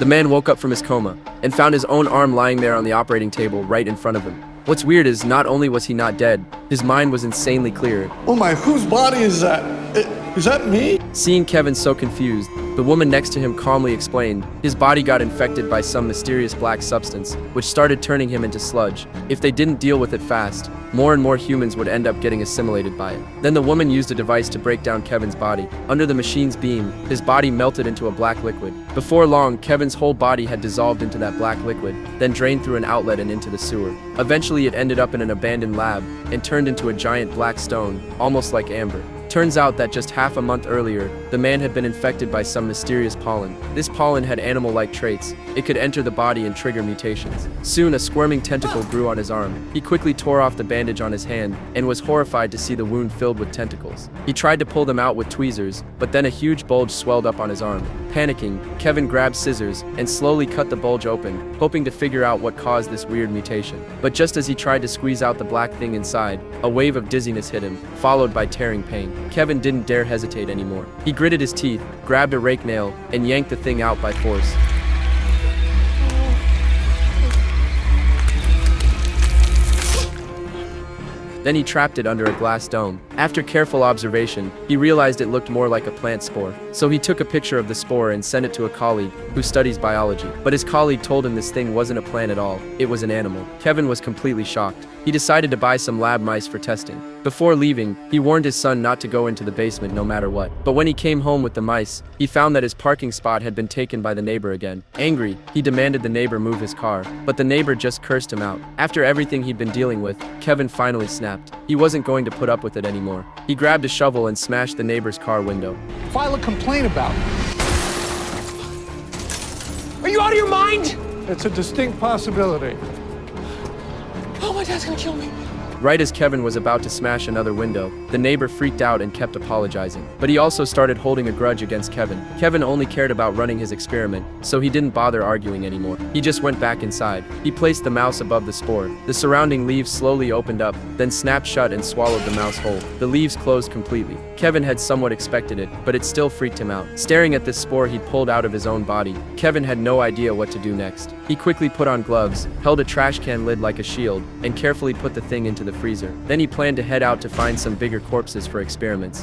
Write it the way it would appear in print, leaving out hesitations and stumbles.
The man woke up from his coma and found his own arm lying there on the operating table right in front of him. What's weird is not only was he not dead, his mind was insanely clear. Oh my, whose body is that? Is that me? Seeing Kevin so confused, the woman next to him calmly explained his body got infected by some mysterious black substance, which started turning him into sludge. If they didn't deal with it fast, more and more humans would end up getting assimilated by it. Then the woman used a device to break down Kevin's body. Under the machine's beam, his body melted into a black liquid. Before long, Kevin's whole body had dissolved into that black liquid, then drained through an outlet and into the sewer. Eventually, it ended up in an abandoned lab and turned into a giant black stone, almost like amber. Turns out that just half a month earlier, the man had been infected by some mysterious pollen. This pollen had animal-like traits. It could enter the body and trigger mutations. Soon, a squirming tentacle grew on his arm. He quickly tore off the bandage on his hand and was horrified to see the wound filled with tentacles. He tried to pull them out with tweezers, but then a huge bulge swelled up on his arm. Panicking, Kevin grabbed scissors and slowly cut the bulge open, hoping to figure out what caused this weird mutation. But just as he tried to squeeze out the black thing inside, a wave of dizziness hit him, followed by tearing pain. Kevin didn't dare hesitate anymore. He gritted his teeth, grabbed a rake nail, and yanked the thing out by force. Then he trapped it under a glass dome. After careful observation, he realized it looked more like a plant spore. So he took a picture of the spore and sent it to a colleague who studies biology. But his colleague told him this thing wasn't a plant at all, it was an animal. Kevin was completely shocked. He decided to buy some lab mice for testing. Before leaving, he warned his son not to go into the basement no matter what. But when he came home with the mice, he found that his parking spot had been taken by the neighbor again. Angry, he demanded the neighbor move his car, but the neighbor just cursed him out. After everything he'd been dealing with, Kevin finally snapped. He wasn't going to put up with it anymore. He grabbed a shovel and smashed the neighbor's car window. File a complaint about it. Are you out of your mind? It's a distinct possibility. Oh, my dad's gonna kill me. Right as Kevin was about to smash another window, the neighbor freaked out and kept apologizing. But he also started holding a grudge against Kevin. Kevin only cared about running his experiment, so he didn't bother arguing anymore. He just went back inside. He placed the mouse above the spore. The surrounding leaves slowly opened up, then snapped shut and swallowed the mouse whole. The leaves closed completely. Kevin had somewhat expected it, but it still freaked him out. Staring at this spore he'd pulled out of his own body, Kevin had no idea what to do next. He quickly put on gloves, held a trash can lid like a shield, and carefully put the thing into the freezer. Then he planned to head out to find some bigger corpses for experiments.